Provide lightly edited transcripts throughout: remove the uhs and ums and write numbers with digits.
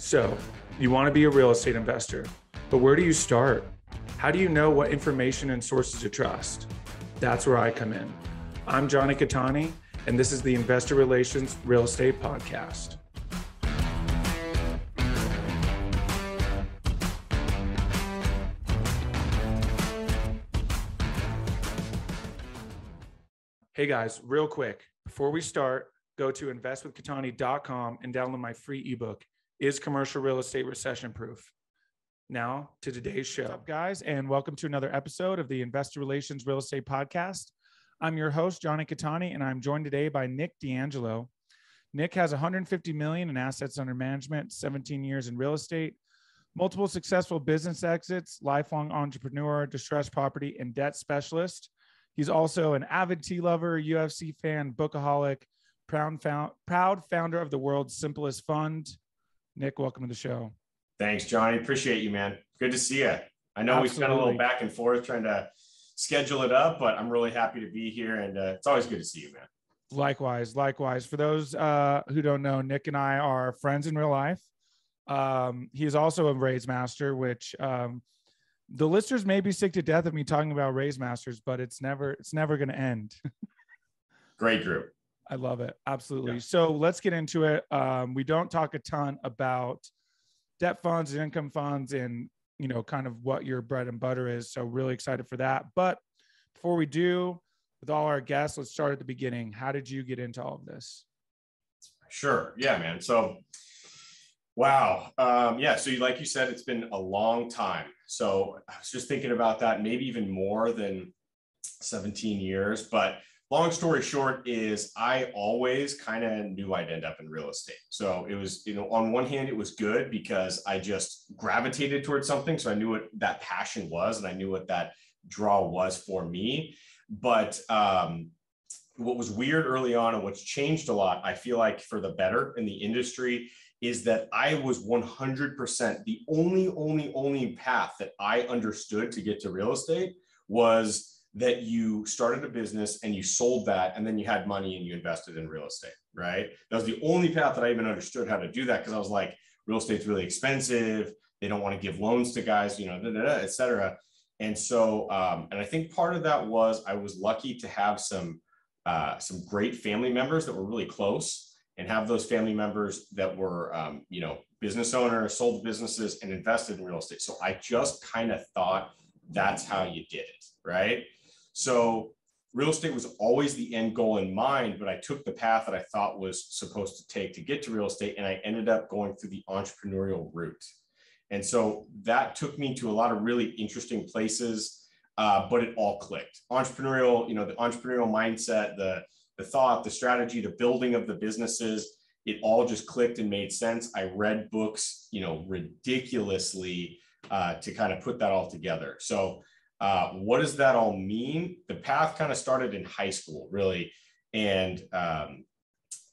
So, you want to be a real estate investor, but where do you start? How do you know what information and sources to trust? That's where I come in. I'm Jonny Cattani, and this is the Investor Relations Real Estate Podcast. Hey guys, real quick, before we start, go to investwithcattani.com and download my free ebook, Is Commercial Real Estate Recession Proof? Now to today's show. What's up, guys, and welcome to another episode of the Investor Relations Real Estate Podcast. I'm your host, Jonny Cattani, and I'm joined today by Nic DeAngelo. Nic has $150 million in assets under management, 17 years in real estate, multiple successful business exits, lifelong entrepreneur, distressed property, and debt specialist. He's also an avid tea lover, UFC fan, bookaholic, proud founder of the world's simplest fund. Nic, welcome to the show. Thanks, Johnny. Appreciate you, man. Good to see you. I know we spent a little back and forth trying to schedule it up, but I'm really happy to be here, and it's always good to see you, man. Likewise. For those who don't know, Nic and I are friends in real life. He's also a Raise Master, which the listeners may be sick to death of me talking about Raise Masters, but it's never going to end. Great group. I love it. Absolutely. Yeah. So let's get into it. We don't talk a ton about debt funds and income funds and, you know, kind of what your bread and butter is. So really excited for that. But before we do, with all our guests, let's start at the beginning. How did you get into all of this? Sure. Yeah, man. So, wow. So like you said, it's been a long time. So I was just thinking about that, maybe even more than 17 years, but long story short is I always kind of knew I'd end up in real estate. So it was, on one hand, it was good because I just gravitated towards something. So I knew what that passion was and I knew what that draw was for me. But what was weird early on and what's changed a lot, I feel like for the better in the industry, is that I was 100% the only path that I understood to get to real estate was that you started a business and you sold that and then you had money and you invested in real estate, right? That was the only path that I even understood how to do that, because I was like, real estate's really expensive. They don't want to give loans to guys, et cetera. And so, and I think part of that was I was lucky to have some great family members that were really close, and have those family members that were, business owners, sold businesses and invested in real estate. So I just kind of thought that's how you did it, right? So real estate was always the end goal in mind, but I took the path that I thought was supposed to take to get to real estate, and I ended up going through the entrepreneurial route. And so that took me to a lot of really interesting places, but it all clicked. Entrepreneurial, the entrepreneurial mindset, the thought, the strategy, the building of the businesses, it all just clicked and made sense. I read books, ridiculously to kind of put that all together. So what does that all mean? The path kind of started in high school, really. And,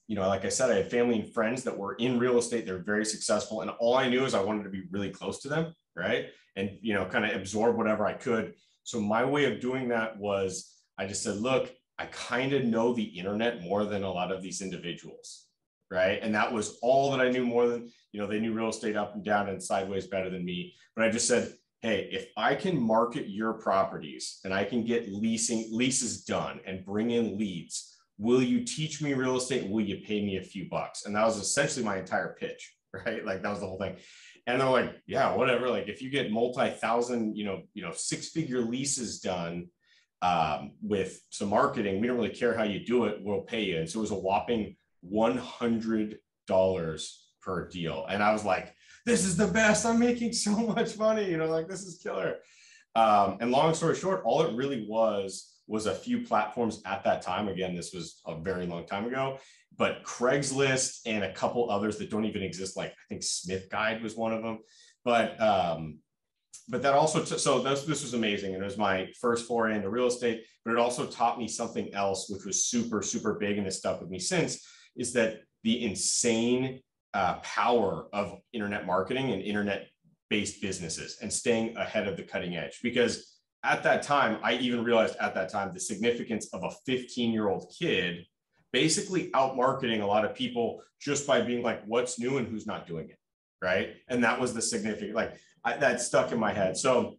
like I said, I had family and friends that were in real estate. They're very successful. And all I knew is I wanted to be really close to them, right? And, kind of absorb whatever I could. So my way of doing that was I just said, look, I kind of know the internet more than a lot of these individuals, right? And that was all that I knew, more than, they knew real estate up and down and sideways better than me. But I just said, hey, if I can market your properties and I can get leases done and bring in leads, will you teach me real estate? And will you pay me a few bucks? And that was essentially my entire pitch, right? Like that was the whole thing. And they're like, yeah, whatever. Like if you get multi-thousand, six-figure leases done with some marketing, we don't really care how you do it, we'll pay you. And so it was a whopping $100 per deal. And I was like, this is the best. I'm making so much money, this is killer. And long story short, all it really was a few platforms at that time. Again, this was a very long time ago, but Craigslist and a couple others that don't even exist. Like I think Smith Guide was one of them, but that also, so this was amazing. And it was my first foray into real estate, but it also taught me something else, which was super, super big and has stuck with me since, is that the insane power of internet marketing and internet-based businesses and staying ahead of the cutting edge. Because at that time, I even realized at that time the significance of a 15-year-old kid basically out marketing a lot of people just by being like, what's new and who's not doing it, right? And that was the significant, like that stuck in my head. So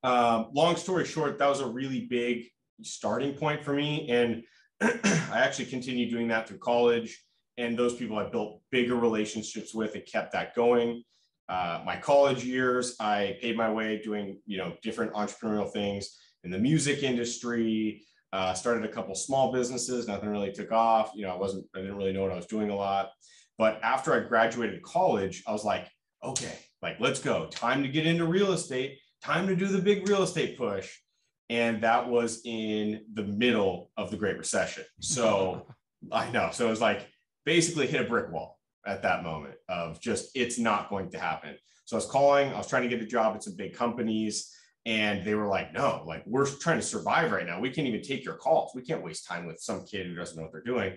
long story short, that was a really big starting point for me. And I actually continued doing that through college. And those people I built bigger relationships with and kept that going. My college years, I paid my way doing, different entrepreneurial things in the music industry, started a couple small businesses, nothing really took off. I didn't really know what I was doing a lot. But after I graduated college, I was like, okay, like, let's go. Time to get into real estate, time to do the big real estate push. And that was in the middle of the Great Recession. So I know. So it was like basically hit a brick wall at that moment of just, it's not going to happen. So I was trying to get a job at some big companies, and they were like, no, like, we're trying to survive right now. We can't even take your calls. We can't waste time with some kid who doesn't know what they're doing.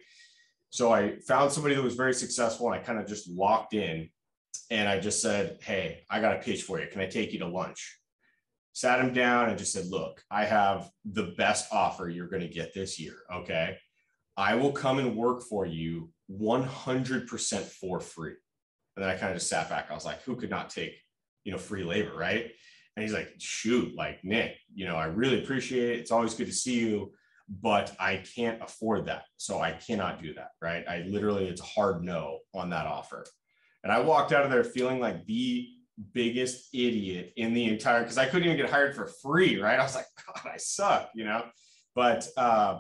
So I found somebody that was very successful, and I kind of just locked in, and I just said, hey, I got a pitch for you. Can I take you to lunch? Sat him down and just said, look, I have the best offer you're going to get this year. Okay. I will come and work for you 100% for free. And then I kind of just sat back. I was like, who could not take, free labor, right? And he's like, shoot, like, Nick, I really appreciate it. It's always good to see you, but I can't afford that. So I cannot do that, right? It's a hard no on that offer. And I walked out of there feeling like the biggest idiot in the entire, because I couldn't even get hired for free, right? I was like, God, I suck, But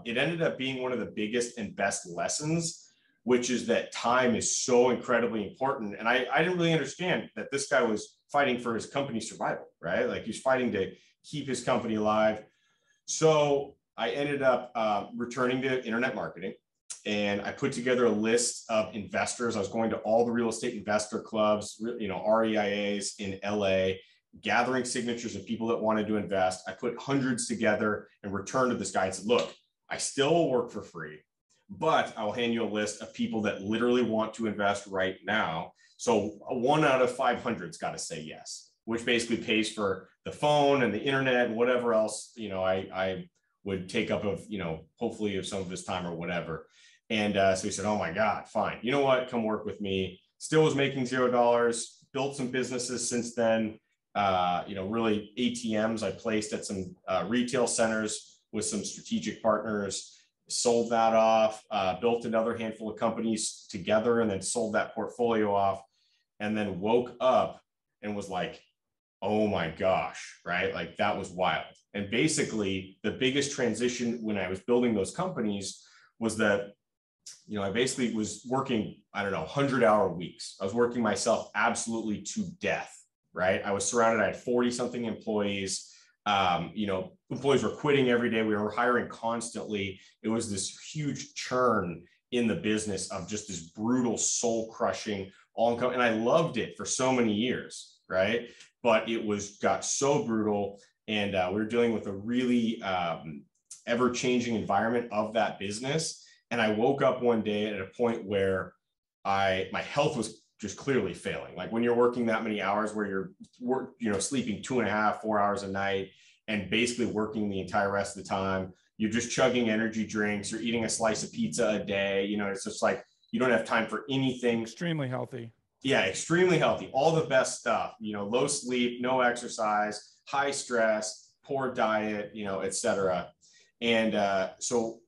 it ended up being one of the biggest and best lessons, which is that time is so incredibly important. And I didn't really understand that this guy was fighting for his company's survival, right? Like, he's fighting to keep his company alive. So I ended up returning to internet marketing, and I put together a list of investors. I was going to all the real estate investor clubs, REIAs in LA, gathering signatures of people that wanted to invest. I put hundreds together and returned to this guy and said, look, I still will work for free, but I will hand you a list of people that literally want to invest right now. So 1 out of 500's got to say yes, which basically pays for the phone and the internet and whatever else, I would take up of, hopefully of some of his time or whatever. And so he said, oh my God, fine. You know what? Come work with me. Still was making $0, built some businesses since then. Really ATMs I placed at some retail centers with some strategic partners, sold that off, built another handful of companies together, and then sold that portfolio off, and then woke up and was like, oh my gosh, right? Like, that was wild. And basically the biggest transition when I was building those companies was that, I basically was working, 100-hour weeks. I was working myself absolutely to death, right? I was surrounded, I had 40 something employees. Employees were quitting every day. We were hiring constantly. It was this huge churn in the business of just this brutal, soul crushing, and I loved it for so many years, right? But it got so brutal, and we were dealing with a really ever-changing environment of that business. And I woke up one day at a point where my health was just clearly failing. Like, when you're working that many hours, where you're sleeping 2.5, 4 hours a night, and basically working the entire rest of the time, you're just chugging energy drinks, you're eating a slice of pizza a day. It's just like, you don't have time for anything. Extremely healthy. Yeah, extremely healthy. All the best stuff, low sleep, no exercise, high stress, poor diet, et cetera. And so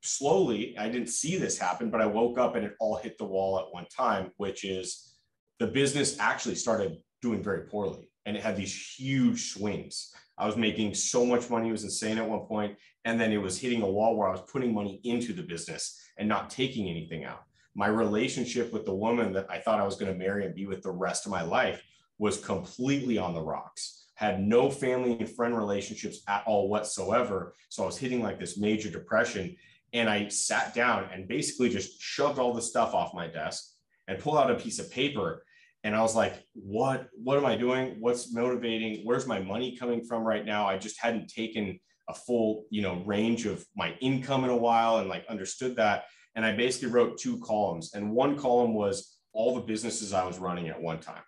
slowly, I didn't see this happen, but I woke up and it all hit the wall at one time, which is the business actually started doing very poorly, and it had these huge swings. I was making so much money, it was insane at one point, and then it was hitting a wall where I was putting money into the business and not taking anything out. My relationship with the woman that I thought I was going to marry and be with the rest of my life was completely on the rocks. Had no family and friend relationships at all whatsoever. So I was hitting like this major depression. And I sat down and basically just shoved all the stuff off my desk and pulled out a piece of paper. And I was like, what am I doing? What's motivating? Where's my money coming from right now? I just hadn't taken a full, range of my income in a while, and like understood that. And I basically wrote 2 columns. And one column was all the businesses I was running at one time.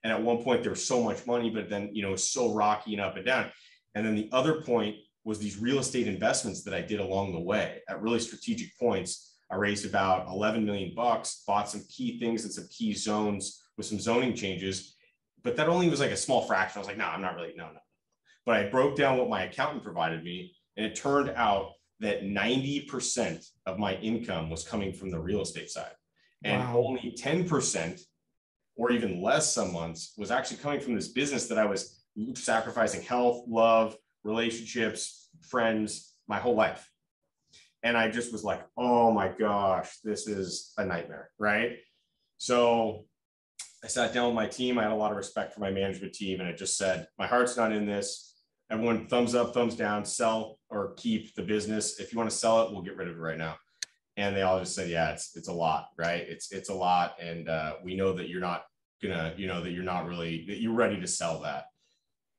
And at one point there was so much money, but then, it was so rocky and up and down. And then the other point was these real estate investments that I did along the way at really strategic points. I raised about 11 million bucks, bought some key things in some key zones with some zoning changes, but that only was like a small fraction. I was like, no, I'm not really, no. But I broke down what my accountant provided me, and it turned out that 90% of my income was coming from the real estate side. And only 10% or even less some months was actually coming from this business that I was sacrificing health, love, relationships, friends, my whole life. And I just was like, oh my gosh, this is a nightmare, right? So I sat down with my team. I had a lot of respect for my management team. And I just said, my heart's not in this. Everyone, thumbs up, thumbs down, sell or keep the business. If you want to sell it, we'll get rid of it right now. And they all just said, yeah, it's a lot, right? It's a lot. And we know that you're not gonna, that you're not really, that you're ready to sell that.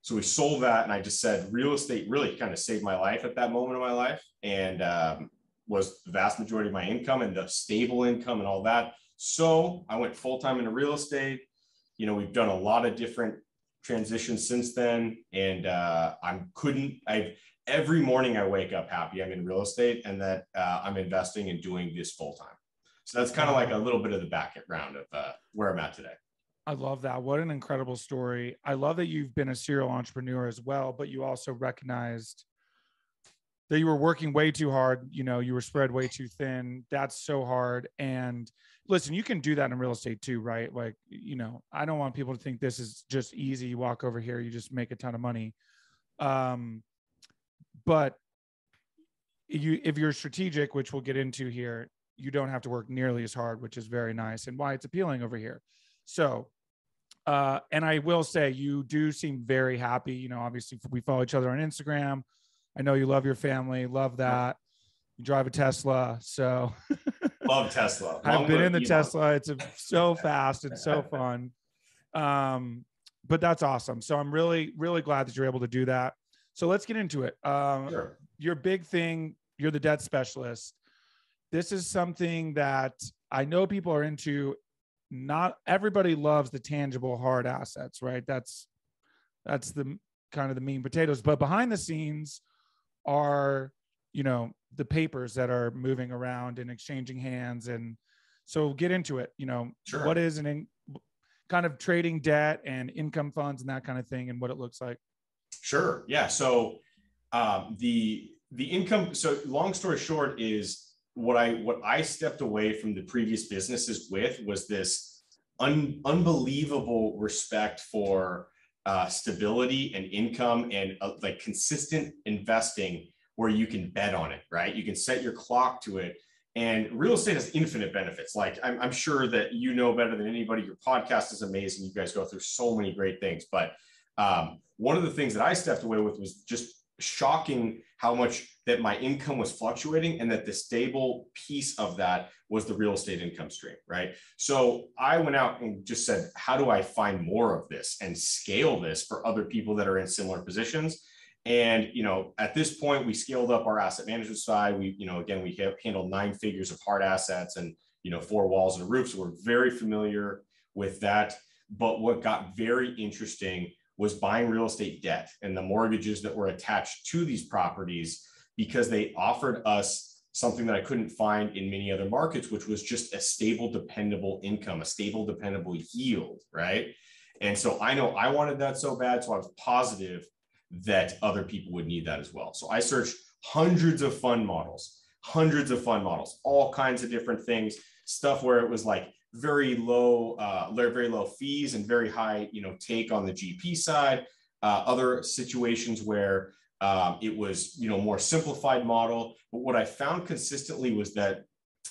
So we sold that. And I just said, real estate really kind of saved my life at that moment of my life. And was the vast majority of my income and the stable income and all that. So I went full-time into real estate. We've done a lot of different transitions since then. And every morning I wake up happy I'm in real estate and that I'm investing and doing this full-time. So that's kind of like a little bit of the background of where I'm at today. I love that. What an incredible story. I love that you've been a serial entrepreneur as well, but you also recognized that you were working way too hard. You were spread way too thin. That's so hard. And listen, you can do that in real estate too, right? Like, I don't want people to think this is just easy. You walk over here, you just make a ton of money. But if you're strategic, which we'll get into here, you don't have to work nearly as hard, which is very nice and why it's appealing over here. So, and I will say you do seem very happy. Obviously we follow each other on Instagram. I know you love your family, love that. You drive a Tesla, so love Tesla. I've been in the Tesla. It's so fast and so fun. But that's awesome. So I'm really, really glad that you're able to do that. So let's get into it. Sure. Your big thing, you're the debt specialist. This is something that I know people are into. Not everybody loves the tangible hard assets, right? That's the kind of the meat and potatoes, but behind the scenes are, the papers that are moving around and exchanging hands. And so get into it, Sure. What is kind of trading debt and income funds and that kind of thing and what it looks like. Sure. Yeah. So the income, so long story short is what I stepped away from the previous businesses with was this unbelievable respect for stability and income and like consistent investing where you can bet on it, right? You can set your clock to it. And real estate has infinite benefits. Like I'm sure that you know better than anybody. Your podcast is amazing. You guys go through so many great things. But one of the things that I stepped away with was just shocking how much that my income was fluctuating and that the stable piece of that was the real estate income stream, right? So I went out and just said, how do I find more of this and scale this for other people that are in similar positions? And, at this point, we scaled up our asset management side. We handled 9 figures of hard assets and, 4 walls and a roof. So we're very familiar with that. But what got very interesting was buying real estate debt and the mortgages that were attached to these properties, because they offered us something that I couldn't find in many other markets, which was just a stable, dependable income, a stable, dependable yield, right? And so I know I wanted that so bad. So I was positive that other people would need that as well. So I searched hundreds of fund models, all kinds of different things, stuff where it was like very low fees and very high, take on the GP side, other situations where it was, more simplified model. But what I found consistently was that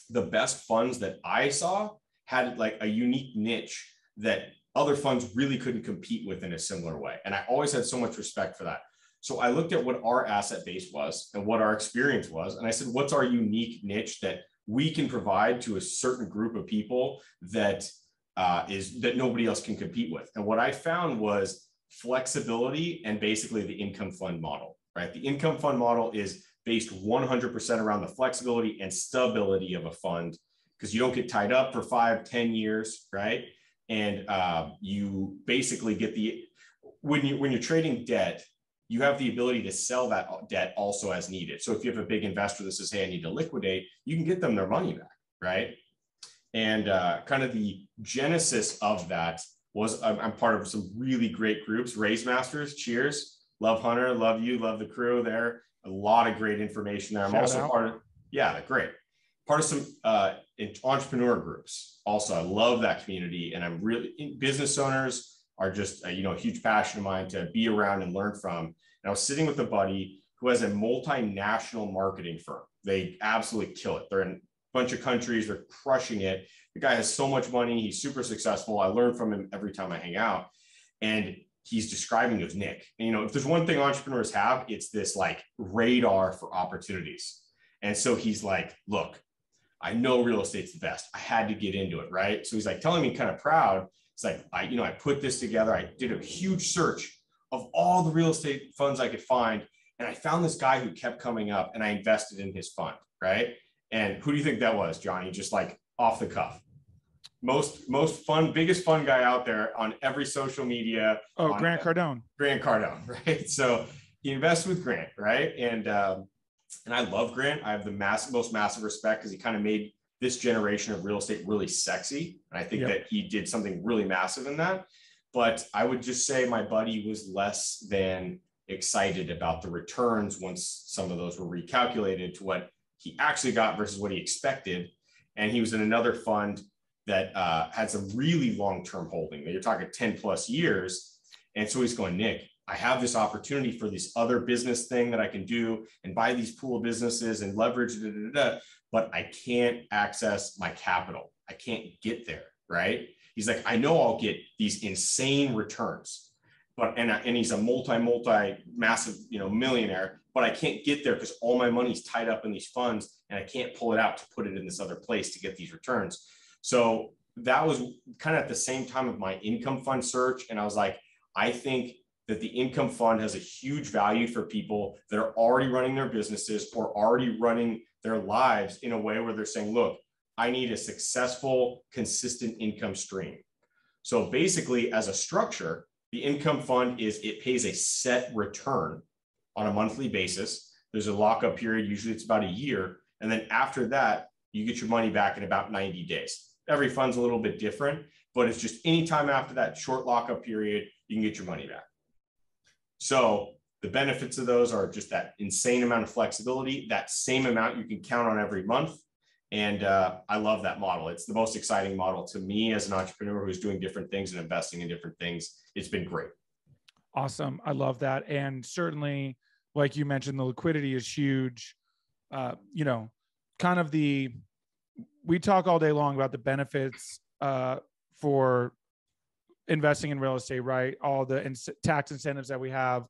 the best funds that I saw had like a unique niche that other funds really couldn't compete with in a similar way. And I always had so much respect for that. So I looked at what our asset base was and what our experience was. And I said, what's our unique niche that we can provide to a certain group of people that nobody else can compete with? And what I found was flexibility and basically the income fund model, right? The income fund model is based 100% around the flexibility and stability of a fund, because you don't get tied up for 5-10 years, right? And you basically get when you're trading debt, you have the ability to sell that debt also as needed. So if you have a big investor that says, hey, I need to liquidate, you can get them their money back, right? And kind of the genesis of that was I'm part of some really great groups, Raise Masters, cheers, love Hunter, love you, love the crew there. A lot of great information there. I'm also part of, yeah, great. Part of some entrepreneur groups. Also, I love that community, and I'm really, business owners are just, you know, a huge passion of mine to be around and learn from. And I was sitting with a buddy who has a multinational marketing firm. They absolutely kill it. They're in a bunch of countries. They're crushing it. The guy has so much money. He's super successful. I learn from him every time I hang out. And he's describing as Nick. And, you know, if there's one thing entrepreneurs have, it's this like radar for opportunities. And so he's like, look, I know real estate's the best. I had to get into it, right? So he's like telling me kind of proud. It's like, I put this together. I did a huge search of all the real estate funds I could find. And I found this guy who kept coming up, and I invested in his fund, right? And who do you think that was, Johnny? Just like off the cuff. Most fun, biggest fun guy out there on every social media. Oh, Grant Cardone. Grant Cardone, right? So he invests with Grant, right? And I love Grant. I have the most massive respect because he kind of made this generation of real estate really sexy. And I think that he did something really massive in that. But I would just say my buddy was less than excited about the returns once some of those were recalculated to what he actually got versus what he expected. And he was in another fund that had some really long-term holding. You're talking 10 plus years. And so he's going, Nick, I have this opportunity for this other business thing that I can do and buy these pool of businesses and leverage, but I can't access my capital. I can't get there, right? He's like, I know I'll get these insane returns, but and he's a massive, you know, millionaire, but I can't get there because all my money's tied up in these funds and I can't pull it out to put it in this other place to get these returns. So that was kind of at the same time of my income fund search. And I was like, I think that the income fund has a huge value for people that are already running their businesses or already running their lives in a way where they're saying, look, I need a successful, consistent income stream. So basically, as a structure, the income fund it pays a set return on a monthly basis. There's a lockup period. Usually it's about a year. And then after that, you get your money back in about 90 days. Every fund's a little bit different, but it's just anytime after that short lockup period, you can get your money back. So the benefits of those are just that insane amount of flexibility, that same amount you can count on every month. And I love that model. It's the most exciting model to me as an entrepreneur who's doing different things and investing in different things. It's been great. Awesome. I love that. And certainly, like you mentioned, the liquidity is huge. You know, kind of we talk all day long about the benefits for investing in real estate, right? All the tax incentives that we have.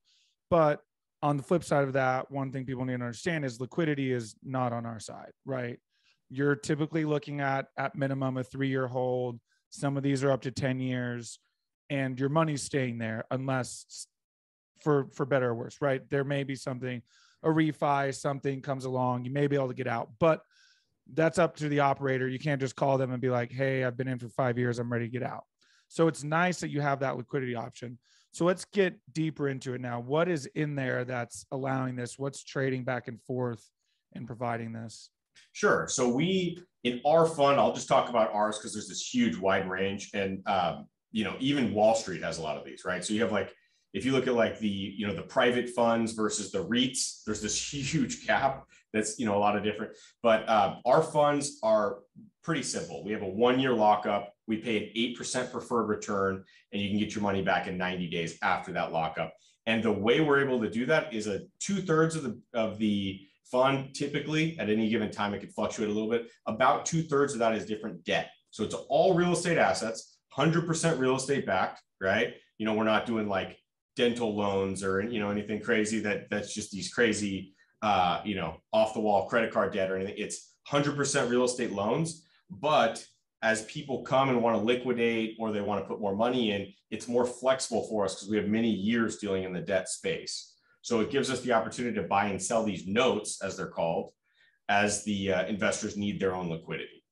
But on the flip side of that, one thing people need to understand is liquidity is not on our side, right? You're typically looking at minimum a 3-year hold. Some of these are up to 10 years, and your money's staying there unless for better or worse, right? There may be a refi, something comes along, you may be able to get out, but that's up to the operator. You can't just call them and be like, hey, I've been in for 5 years, I'm ready to get out. So it's nice that you have that liquidity option. So let's get deeper into it now. What is in there that's allowing this? What's trading back and forth and providing this? Sure. So in our fund, I'll just talk about ours because there's this huge wide range. And, you know, even Wall Street has a lot of these, right? So you have like, if you look at like the private funds versus the REITs, there's this huge gap that's, you know, a lot of different, but our funds are pretty simple. We have a 1-year lockup. We pay an 8% preferred return, and you can get your money back in 90 days after that lockup. And the way we're able to do that is 2/3 of the fund, typically at any given time, it could fluctuate a little bit. About 2/3 of that is different debt. So it's all real estate assets, 100% real estate backed, right? You know, we're not doing like dental loans or, you know, anything crazy that's just these crazy, you know, off the wall credit card debt or anything. It's 100% real estate loans. But as people come and want to liquidate or they want to put more money in, it's more flexible for us because we have many years dealing in the debt space. So it gives us the opportunity to buy and sell these notes, as they're called, as the investors need their own liquidity.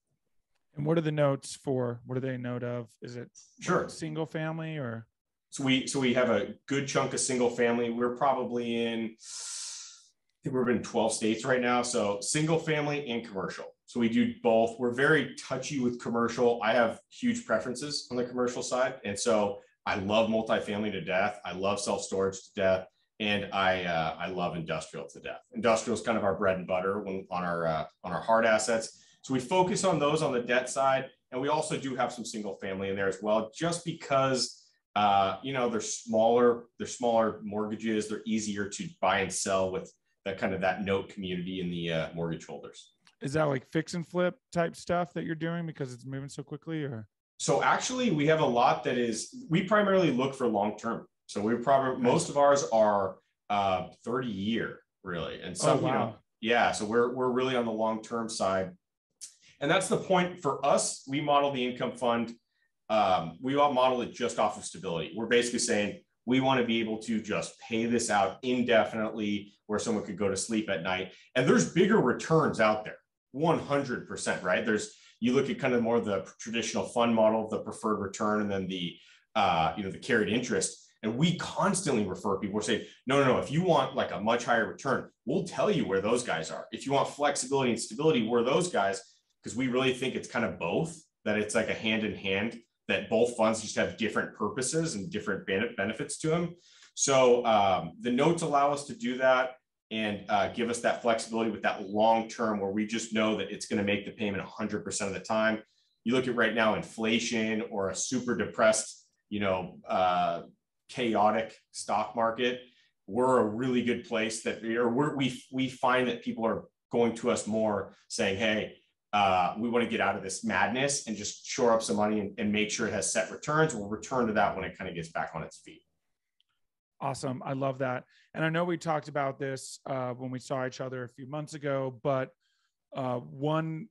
And what are the notes for? What are they a note of? Is it sure single family or? So we have a good chunk of single family. We're probably in, I think we're in 12 states right now. So single family and commercial. So we do both. We're very touchy with commercial. I have huge preferences on the commercial side. And so I love multifamily to death. I love self-storage to death. And I love industrial to death. Industrial is kind of our bread and butter on our hard assets. So we focus on those on the debt side. And we also do have some single family in there as well, just because, they're smaller mortgages. They're easier to buy and sell with that note community in the mortgage holders. Is that like fix and flip type stuff that you're doing because it's moving so quickly, or? So actually we have a lot we primarily look for long-term. So most of ours are 30-year really. And some, wow. So we're really on the long-term side. And that's the point for us. We model the income fund. We all model it just off of stability. We're basically saying we want to be able to just pay this out indefinitely where someone could go to sleep at night. And there's bigger returns out there, 100%, right? You look at kind of more the traditional fund model, the preferred return, and then the carried interest. And we constantly refer people. We're saying, no, if you want like a much higher return, we'll tell you where those guys are. If you want flexibility and stability, we're those guys, because we really think it's kind of both, that it's like a hand in hand, that both funds just have different purposes and different benefits to them. So the notes allow us to do that and give us that flexibility with that long term, where we just know that it's going to make the payment 100% of the time. You look at right now, inflation or a super depressed, chaotic stock market, we're a really good place we find that people are going to us more saying, hey, we want to get out of this madness and just shore up some money and make sure it has set returns. We'll return to that when it kind of gets back on its feet. Awesome. I love that. And I know we talked about this when we saw each other a few months ago, but one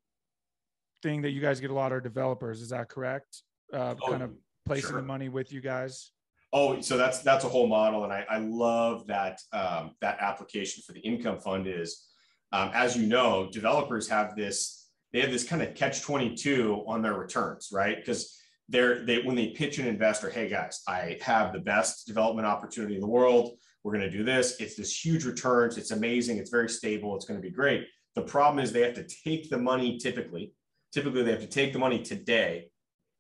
thing that you guys get a lot are developers. Is that correct? Kind of placing the money with you guys. Oh, so that's a whole model. And I love that that application for the income fund is, as you know, developers have this kind of catch-22 on their returns, right? Because when they pitch an investor, hey guys, I have the best development opportunity in the world. We're going to do this. It's this huge returns. It's amazing. It's very stable. It's going to be great. The problem is they have to take the money typically they have to take the money today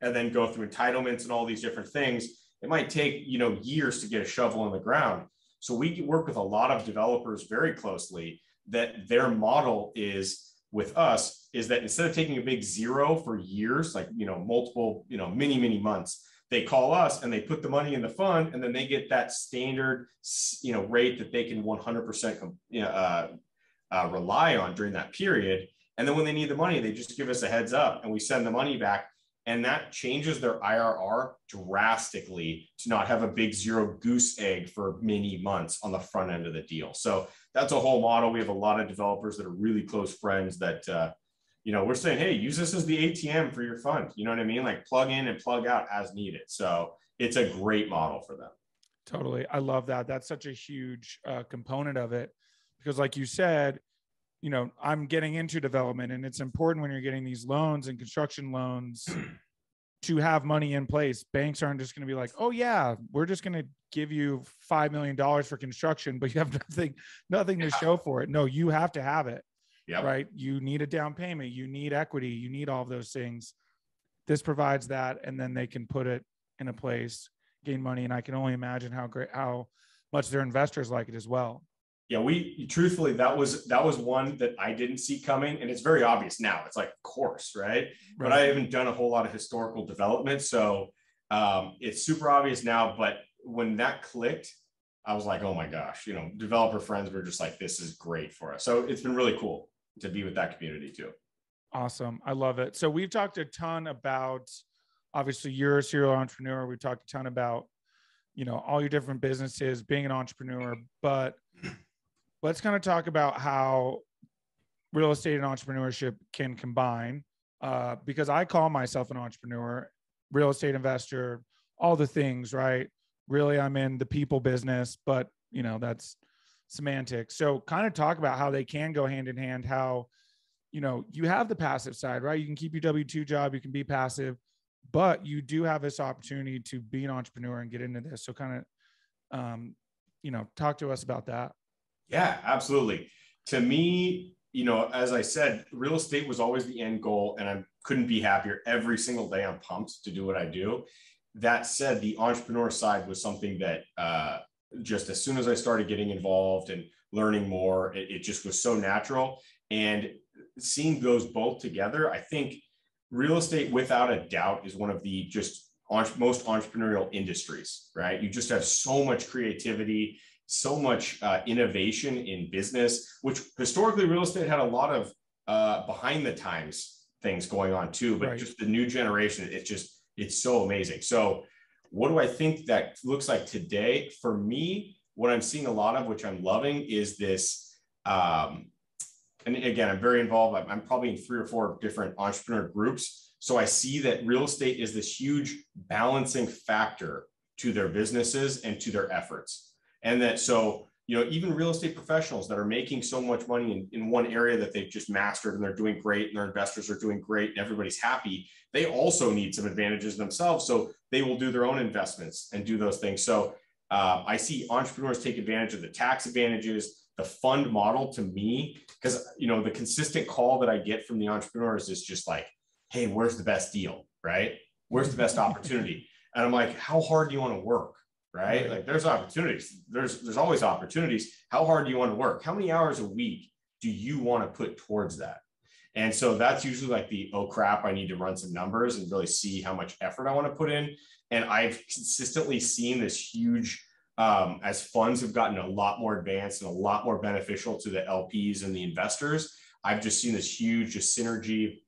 and then go through entitlements and all these different things. It might take, years to get a shovel in the ground. So we work with a lot of developers very closely that their model is with us is that instead of taking a big zero for years, like, multiple, many months, they call us and they put the money in the fund, and then they get that standard, rate that they can 100% rely on during that period. And then when they need the money, they just give us a heads up and we send the money back. And that changes their IRR drastically to not have a big zero goose egg for many months on the front end of the deal. So that's a whole model. We have a lot of developers that are really close friends that, we're saying, hey, use this as the ATM for your fund. You know what I mean? Like plug in and plug out as needed. So it's a great model for them. Totally. I love that. That's such a huge component of it, because like you said, I'm getting into development, and it's important when you're getting these loans and construction loans to have money in place. Banks aren't just going to be like, oh yeah, we're just going to give you $5 million for construction, but you have nothing to show for it. No, you have to have it. Yep. Right. You need a down payment, you need equity, you need all of those things. This provides that, and then they can put it in a place, gain money. And I can only imagine how much their investors like it as well. Yeah, truthfully, that was one that I didn't see coming, and it's very obvious now. It's like, of course, right? But I haven't done a whole lot of historical development, so it's super obvious now. But when that clicked, I was like, oh my gosh, developer friends were just like, this is great for us. So it's been really cool to be with that community too. Awesome, I love it. So we've talked a ton about, obviously, you're a serial entrepreneur. We've talked a ton about, all your different businesses, being an entrepreneur, but let's kind of talk about how real estate and entrepreneurship can combine, because I call myself an entrepreneur, real estate investor, all the things, right? Really, I'm in the people business, but that's semantics. So kind of talk about how they can go hand in hand, how, you have the passive side, right? You can keep your W-2 job, you can be passive, but you do have this opportunity to be an entrepreneur and get into this. So kind of, talk to us about that. Yeah, absolutely. To me, as I said, real estate was always the end goal, and I couldn't be happier. Every single day I'm pumped to do what I do. That said, the entrepreneur side was something that just as soon as I started getting involved and learning more, it just was so natural. And seeing those both together, I think real estate, without a doubt, is one of the just most entrepreneurial industries, right? You just have so much creativity, so much innovation in business, which historically real estate had a lot of behind the times things going on too, but just the new generation, it's so amazing. So what do I think that looks like today? For me, what I'm seeing a lot of, which I'm loving, is this, and again, I'm very involved. I'm probably in 3 or 4 different entrepreneur groups. So I see that real estate is this huge balancing factor to their businesses and to their efforts. And that, so, even real estate professionals that are making so much money in one area that they've just mastered and they're doing great and their investors are doing great and everybody's happy, they also need some advantages themselves. So they will do their own investments and do those things. So I see entrepreneurs take advantage of the tax advantages, the fund model to me, because, the consistent call that I get from the entrepreneurs is just like, hey, where's the best deal, right? Where's the best opportunity? And I'm like, how hard do you want to work? Right? Like there's opportunities. There's always opportunities. How hard do you want to work? How many hours a week do you want to put towards that? And so that's usually like the, oh crap, I need to run some numbers and really see how much effort I want to put in. And I've consistently seen this huge, as funds have gotten a lot more advanced and a lot more beneficial to the LPs and the investors, I've just seen this huge synergy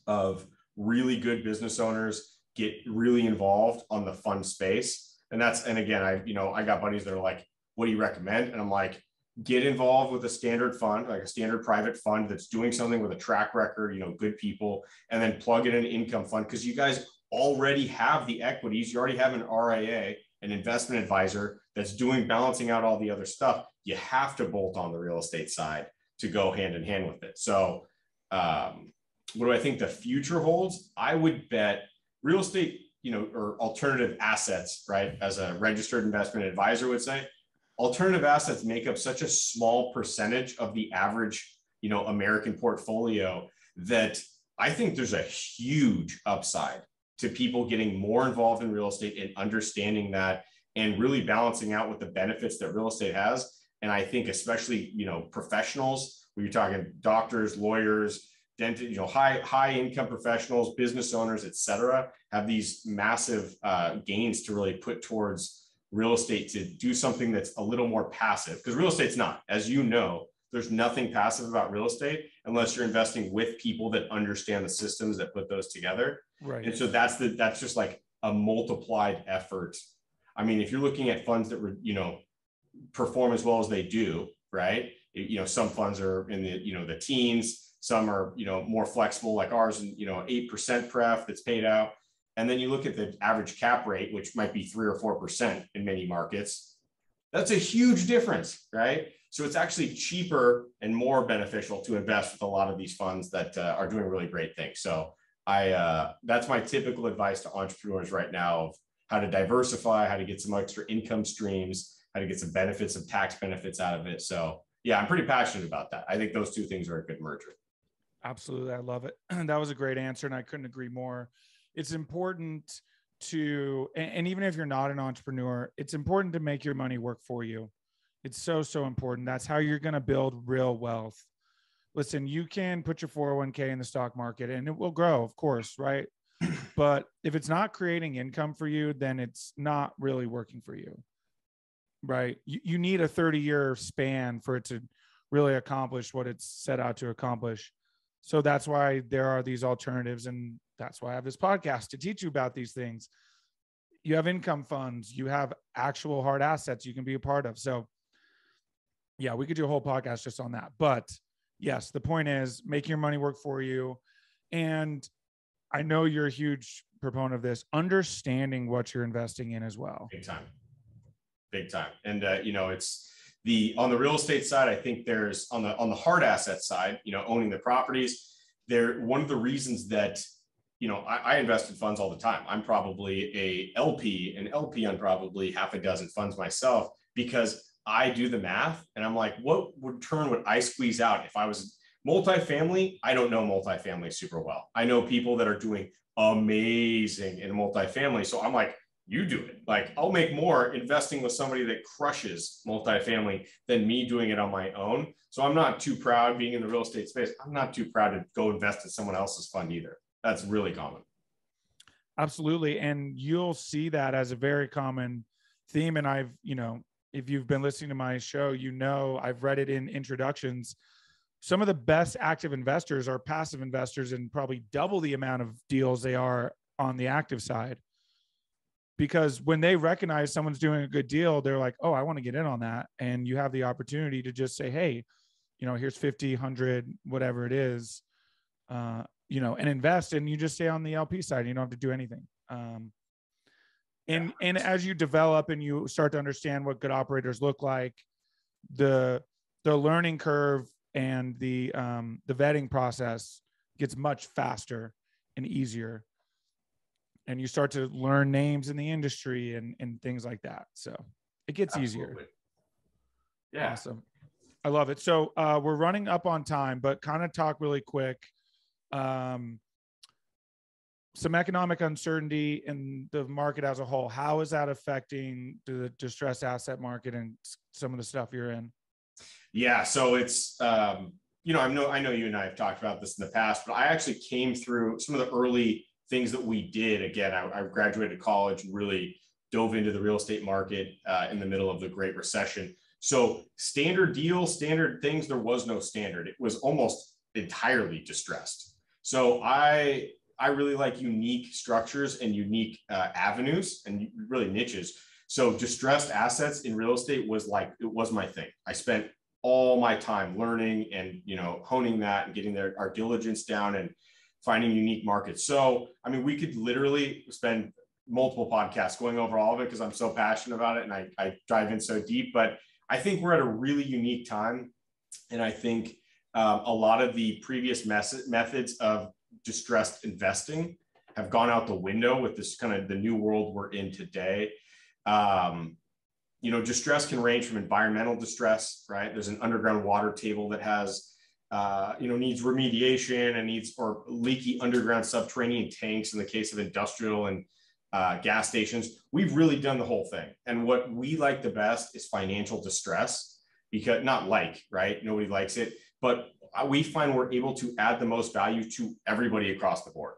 of really good business owners get really involved on the fund space. And again, I got buddies that are like, what do you recommend? And I'm like, get involved with a standard fund, like a standard private fund that's doing something with a track record, good people, and then plug in an income fund, because you guys already have the equities. You already have an RIA, an investment advisor that's balancing out all the other stuff. You have to bolt on the real estate side to go hand in hand with it. So what do I think the future holds? I would bet real estate, or alternative assets, right? As a registered investment advisor would say, alternative assets make up such a small percentage of the average, American portfolio, that I think there's a huge upside to people getting more involved in real estate and understanding that and really balancing out with the benefits that real estate has. And I think especially, professionals, when you're talking doctors, lawyers, dentists, high income professionals, business owners, et cetera, have these massive gains to really put towards real estate to do something that's a little more passive, because real estate's not, as you know, there's nothing passive about real estate unless you're investing with people that understand the systems that put those together. Right. And so that's just like a multiplied effort. I mean, if you're looking at funds that perform as well as they do, right? Some funds are in the teens. Some are, more flexible like ours, and, 8% pref that's paid out. And then you look at the average cap rate, which might be 3 or 4% in many markets. That's a huge difference, right? So it's actually cheaper and more beneficial to invest with a lot of these funds that are doing really great things. So that's my typical advice to entrepreneurs right now, of how to diversify, how to get some extra income streams, how to get some benefits, some tax benefits out of it. So yeah, I'm pretty passionate about that. I think those two things are a good merger. Absolutely. I love it. That was a great answer, and I couldn't agree more. It's important to, and even if you're not an entrepreneur, it's important to make your money work for you. It's so, so important. That's how you're going to build real wealth. Listen, you can put your 401k in the stock market and it will grow, of course, right? But if it's not creating income for you, then it's not really working for you, right? You need a 30-year span for it to really accomplish what it's set out to accomplish. So that's why there are these alternatives. And that's why I have this podcast to teach you about these things. You have income funds, you have actual hard assets you can be a part of. So yeah, we could do a whole podcast just on that. But yes, the point is making your money work for you. And I know you're a huge proponent of this, understanding what you're investing in as well. Big time. Big time. And, it's on the real estate side, I think there's on the hard asset side, owning the properties, one of the reasons that, I invest in funds all the time. I'm probably an LP on probably half a dozen funds myself, because I do the math and I'm like, what return would I squeeze out if I was Multifamily, I don't know multifamily super well. I know people that are doing amazing in multifamily. So I'm like, you do it. Like, I'll make more investing with somebody that crushes multifamily than me doing it on my own. So I'm not too proud being in the real estate space. I'm not too proud to go invest in someone else's fund either. That's really common. Absolutely. And you'll see that as a very common theme. And I've, if you've been listening to my show, I've read it in introductions. Some of the best active investors are passive investors and probably double the amount of deals they are on the active side. Because when they recognize someone's doing a good deal, they're like, oh, I want to get in on that. And you have the opportunity to just say, hey, here's 50, 100, whatever it is, and invest, and you just stay on the LP side. You don't have to do anything. And as you develop and you start to understand what good operators look like, the learning curve and the vetting process gets much faster and easier. And you start to learn names in the industry and things like that. So it gets easier. Yeah. Awesome. I love it. So we're running up on time, but kind of talk really quick. Some economic uncertainty in the market as a whole. How is that affecting the distressed asset market and some of the stuff you're in? Yeah. So it's, I know you and I have talked about this in the past, but I actually came through some of the early things that we did. Again, I graduated college and really dove into the real estate market in the middle of the Great Recession. So standard deals, standard things, there was no standard. It was almost entirely distressed. So I really like unique structures and unique avenues and really niches. So distressed assets in real estate was my thing. I spent all my time learning and, honing that and getting our diligence down and finding unique markets. So, I mean, we could literally spend multiple podcasts going over all of it because I'm so passionate about it and I dive in so deep, but I think we're at a really unique time. And I think a lot of the previous methods of distressed investing have gone out the window with this kind of the new world we're in today. Distress can range from environmental distress, right? There's an underground water table that has needs remediation and or leaky underground subterranean tanks in the case of industrial and gas stations. We've really done the whole thing. And what we like the best is financial distress, because right? Nobody likes it, but we find we're able to add the most value to everybody across the board.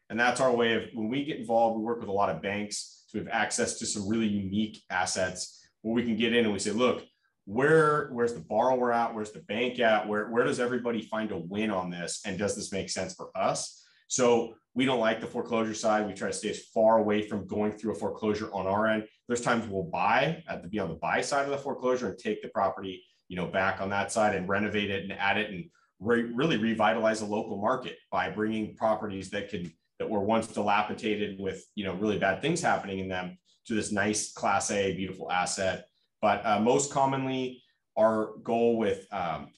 And that's our way of, when we get involved, we work with a lot of banks. So we have access to some really unique assets where we can get in and we say, look, where's the borrower at? Where's the bank at? Where does everybody find a win on this? And does this make sense for us? So we don't like the foreclosure side. We try to stay as far away from going through a foreclosure on our end. There's times we'll be on the buy side of the foreclosure and take the property, back on that side and renovate it and add it and really revitalize the local market by bringing properties that were once dilapidated with, really bad things happening in them to this nice Class A, beautiful asset. But most commonly, our goal with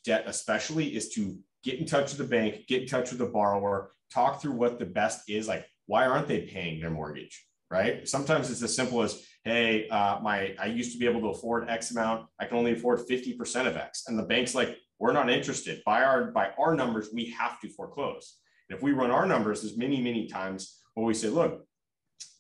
debt especially is to get in touch with the bank, get in touch with the borrower, talk through what the best is, like why aren't they paying their mortgage, right? Sometimes it's as simple as, hey, I used to be able to afford X amount, I can only afford 50% of X. And the bank's like, we're not interested. By our numbers, we have to foreclose. And if we run our numbers, there's many, many times where we say, look,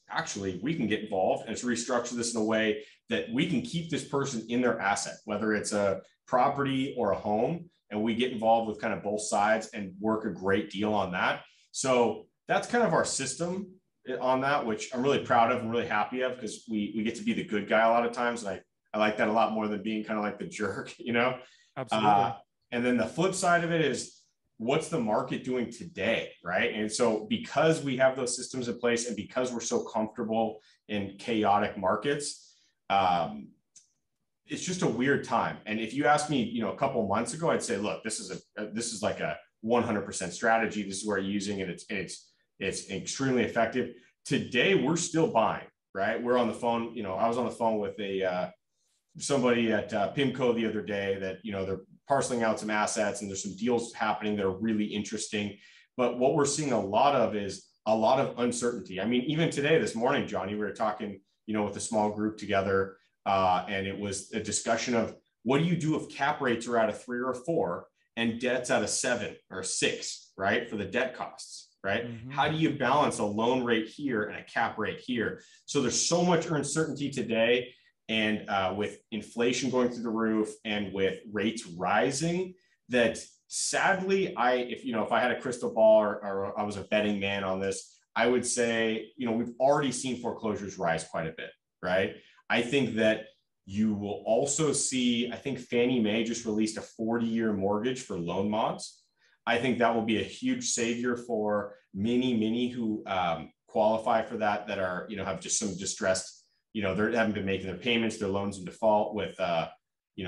actually, we can get involved and restructure this in a way that we can keep this person in their asset, whether it's a property or a home, and we get involved with kind of both sides and work a great deal on that. So that's kind of our system on that, which I'm really proud of and really happy of, because we get to be the good guy a lot of times. And I like that a lot more than being kind of like the jerk, Absolutely. And then the flip side of it is, what's the market doing today, right? And so because we have those systems in place and because we're so comfortable in chaotic markets, it's just a weird time. And if you asked me, a couple of months ago, I'd say, look, this is like a 100% strategy. This is where you're using it. It's extremely effective. Today, we're still buying, right? We're on the phone. I was on the phone with somebody at PIMCO the other day that, they're parceling out some assets and there's some deals happening that are really interesting. But what we're seeing a lot of is a lot of uncertainty. I mean, even today, this morning, Jonny, we were talking, with a small group together, and it was a discussion of, what do you do if cap rates are at a 3 or a 4 and debt's at a 7 or 6, right? For the debt costs, right? Mm-hmm. How do you balance a loan rate here and a cap rate here? So there's so much uncertainty today. And with inflation going through the roof and with rates rising, that sadly, if I had a crystal ball or I was a betting man on this, I would say, we've already seen foreclosures rise quite a bit, right? I think that you will also see, I think Fannie Mae just released a 40-year mortgage for loan mods. I think that will be a huge savior for many who qualify for that are, have just some distressed, they haven't been making their payments, their loans in default with,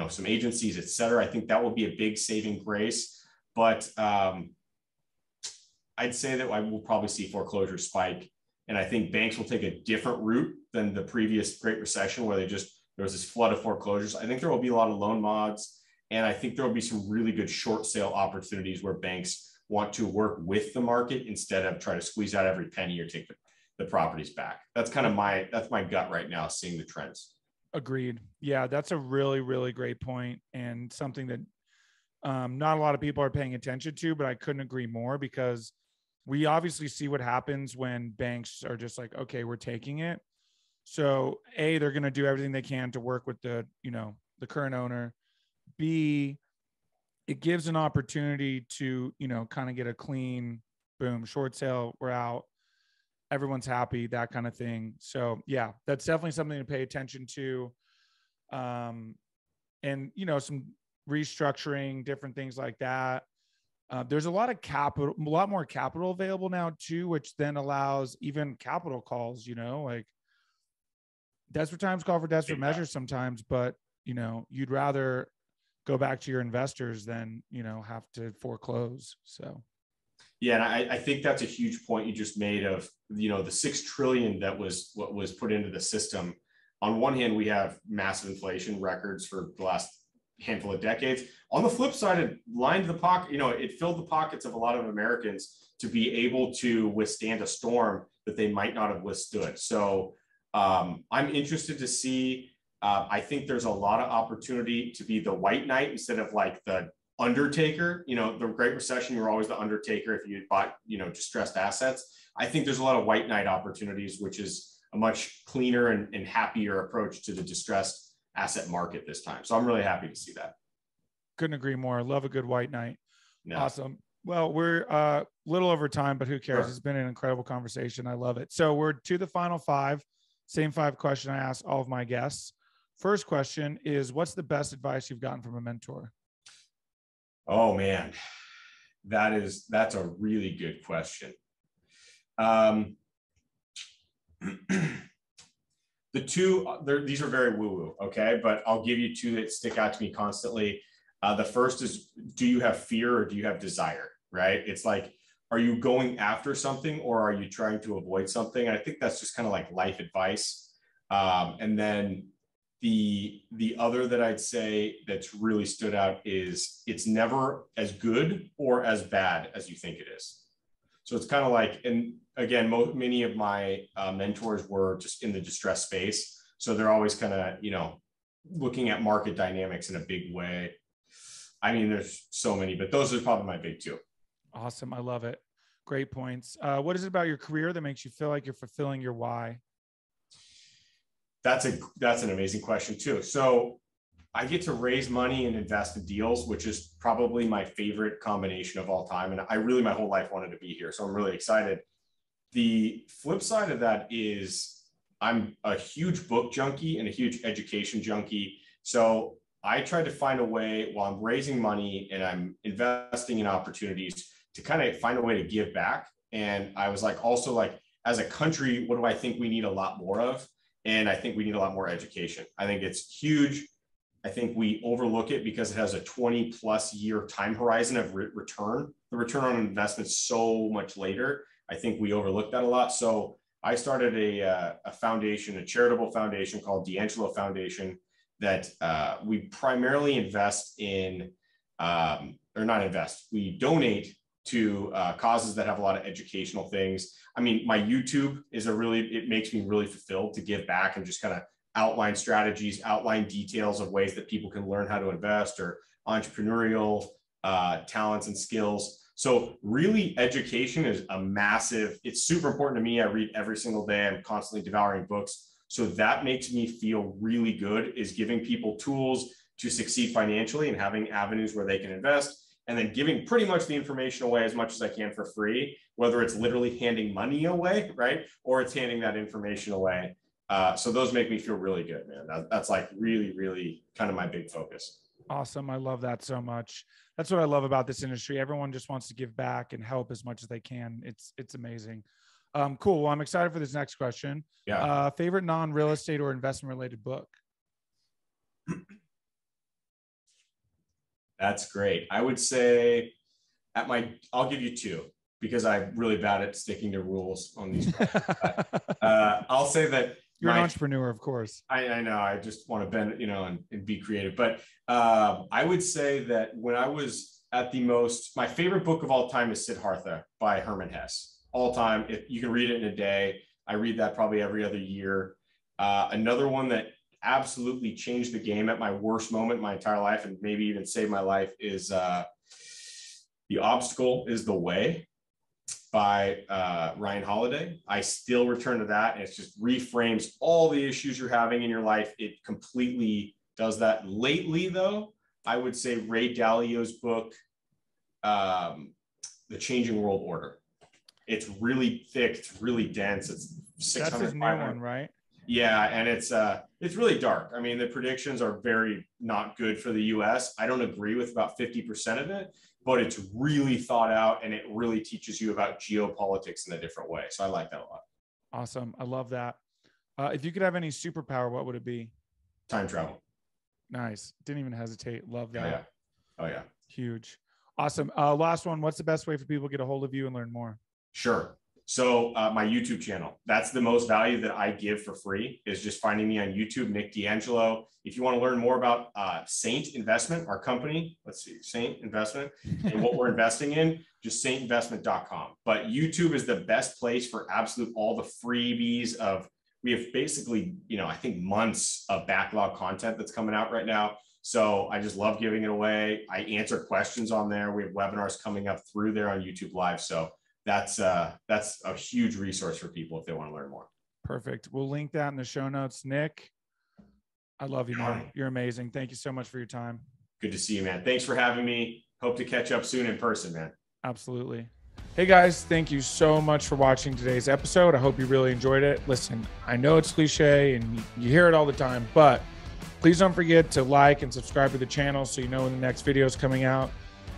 some agencies, et cetera. I think that will be a big saving grace. But I'd say that I will probably see foreclosures spike. And I think banks will take a different route than the previous Great Recession, where there was this flood of foreclosures. I think there will be a lot of loan mods. And I think there will be some really good short sale opportunities where banks want to work with the market instead of try to squeeze out every penny or take the properties back. That's kind of that's my gut right now, seeing the trends. Agreed. Yeah, that's a really, really great point, and something that not a lot of people are paying attention to, but I couldn't agree more, because we obviously see what happens when banks are just like, okay, we're taking it. So A, they're going to do everything they can to work with the current owner. B, it gives an opportunity to, kind of get a clean, boom, short sale, we're out, everyone's happy, that kind of thing. So yeah, that's definitely something to pay attention to. And, some restructuring, different things like that. There's a lot more capital available now too, which then allows even capital calls, like desperate times call for desperate measures sometimes, but you'd rather go back to your investors than, have to foreclose. So. Yeah. And I think that's a huge point you just made of, the 6 trillion that was what was put into the system. On one hand, we have massive inflation records for the last handful of decades. On the flip side, it lined the pocket, it filled the pockets of a lot of Americans to be able to withstand a storm that they might not have withstood. So I'm interested to see. I think there's a lot of opportunity to be the white knight instead of like the undertaker. The Great Recession, you're always the undertaker if you bought, distressed assets. I think there's a lot of white knight opportunities, which is a much cleaner and happier approach to the distressed asset market this time. So I'm really happy to see that. Couldn't agree more. Love a good white knight. No. Awesome. Well, we're a little over time, but who cares? Sure. It's been an incredible conversation. I love it. So we're to the final 5, same 5 question I ask all of my guests. First question is, what's the best advice you've gotten from a mentor? Oh man, that's a really good question. The 2, these are very woo-woo, okay? But I'll give you 2 that stick out to me constantly. The first is, do you have fear or do you have desire, right? It's like, are you going after something or are you trying to avoid something? And I think that's just kind of like life advice. And then the other that I'd say that's really stood out is, it's never as good or as bad as you think it is. So it's kind of like, and again, many of my mentors were just in the distress space. So they're always kind of, looking at market dynamics in a big way. I mean, there's so many, but those are probably my big 2. Awesome. I love it. Great points. What is it about your career that makes you feel like you're fulfilling your why? That's an amazing question too. So I get to raise money and invest in deals, which is probably my favorite combination of all time. And I really, my whole life wanted to be here. So I'm really excited. The flip side of that is I'm a huge book junkie and a huge education junkie. So I try to find a way while I'm raising money and I'm investing in opportunities to kind of find a way to give back. And I was like, also like, as a country, what do I think we need a lot more of? And I think we need a lot more education. I think it's huge. I think we overlook it because it has a 20+ year time horizon of return. The return on investment is so much later. I think we overlook that a lot. So I started a foundation, a charitable foundation called DeAngelo Foundation that we primarily invest in, or not invest, we donate to causes that have a lot of educational things. I mean, my YouTube is it makes me really fulfilled to give back and just kind of outline strategies, outline details of ways that people can learn how to invest or entrepreneurial talents and skills. So really education is a massive, it's super important to me. I read every single day. I'm constantly devouring books. So that makes me feel really good, is giving people tools to succeed financially and having avenues where they can invest, and then giving pretty much the information away as much as I can for free, whether it's literally handing money away, right? Or it's handing that information away. So those make me feel really good, man. That's like really, really kind of my big focus. Awesome. I love that so much. That's what I love about this industry. Everyone just wants to give back and help as much as they can. It's amazing. Cool. Well, I'm excited for this next question. Yeah. Favorite non-real estate or investment related book? That's great. I would say I'll give you two because I'm really bad at sticking to rules on these. I'll say that you're an entrepreneur, of course. I know. I just want to bend, and be creative. But I would say that when I was at my favorite book of all time is Siddhartha by Hermann Hesse. All time. If you can read it in a day, I read that probably every other year. Another one that absolutely changed the game at my worst moment in my entire life, and maybe even saved my life, is The Obstacle is the Way by Ryan Holiday. I still return to that, and it just reframes all the issues you're having in your life. It completely does that. Lately, though, I would say Ray Dalio's book, The Changing World Order. It's really thick. It's really dense. It's 600. That's his new one, right? Yeah, and it's really dark. I mean, the predictions are very not good for the U.S. I don't agree with about 50% of it, but it's really thought out, and it really teaches you about geopolitics in a different way. So I like that a lot. Awesome. I love that. If you could have any superpower, what would it be? Time travel. Nice. Didn't even hesitate. Love that. Oh yeah. Huge. Awesome. Last one. What's the best way for people to get a hold of you and learn more? Sure. So my YouTube channel, that's the most value that I give for free, is just finding me on YouTube, Nic DeAngelo. If you want to learn more about Saint Investment, our company, Saint Investment, and what we're investing in, just saintinvestment.com. But YouTube is the best place for absolute all the freebies we have basically, I think months of backlog content that's coming out right now. So I just love giving it away. I answer questions on there. We have webinars coming up through there on YouTube Live. So that's a huge resource for people if they want to learn more. Perfect. We'll link that in the show notes. Nic, I love you, man. You're amazing. Thank you so much for your time. Good to see you, man. Thanks for having me. Hope to catch up soon in person, man. Absolutely. Hey guys, thank you so much for watching today's episode. I hope you really enjoyed it. Listen, I know it's cliche and you hear it all the time, but please don't forget to like and subscribe to the channel so you know when the next video is coming out.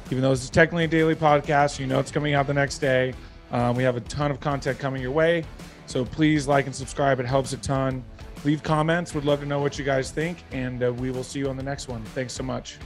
Even though this is technically a daily podcast, it's coming out the next day. We have a ton of content coming your way. So please like and subscribe. It helps a ton. Leave comments. Would love to know what you guys think. And we will see you on the next one. Thanks so much.